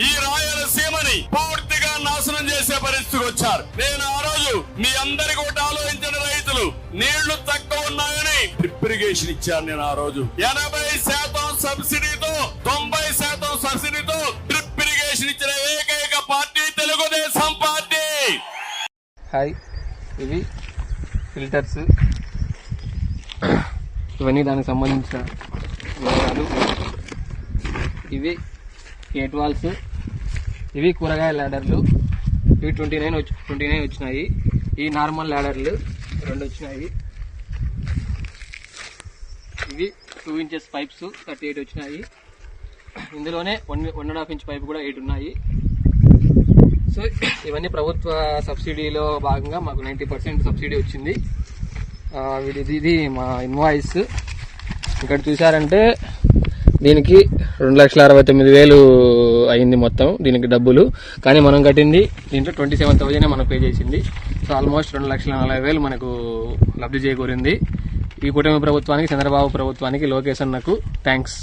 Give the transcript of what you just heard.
ఈ రాయలసీమని పూర్తిగా నాశనం చేసే పరిస్థితికి వచ్చారు. నేను ఆ రోజు మీ అందరికి ఒకటి ఆలోచించిన రైతులు నీళ్లు తక్కువ ఉన్నాయని డ్రిప్ ఇరిగేషన్ ఇచ్చాను. నేను ఆ రోజు 80% సబ్సిడీతో 90% సబ్సిడీతో డ్రిప్ ఇరిగేషన్ ఇచ్చిన ఏకైక పార్టీ తెలుగుదేశం పార్టీ. హాయ్, ఇవి ఫిల్టర్స్, ఇవన్నీ దానికి సంబంధించిన వివరాలు. ఇవి గేట్ వాల్స్, ఇవి కూరగాయ ల్యాడర్లు. ఇవి 29 వచ్చినాయి. ఈ నార్మల్ ల్యాడర్లు 2 వచ్చినాయి. ఇవి 2 ఇంచెస్ పైప్స్ 38 వచ్చినాయి. ఇందులోనే 1.5 ఇంచ్ పైప్ కూడా 8 ఉన్నాయి. సో ఇవన్నీ ప్రభుత్వ సబ్సిడీలో భాగంగా మాకు 90% సబ్సిడీ వచ్చింది. ఇది మా ఇన్వాయిస్. ఇక్కడ చూసారంటే దీనికి 2,69,000 అయింది మొత్తం దీనికి డబ్బులు. కానీ మనం కట్టింది దీంట్లో 27,000 మనకు పే చేసింది. సో ఆల్మోస్ట్ 2,40,000 మనకు లబ్ధి చేకూరింది. ఈ కూటమి ప్రభుత్వానికి, చంద్రబాబు ప్రభుత్వానికి, లోకేష్ అన్నకు థ్యాంక్స్.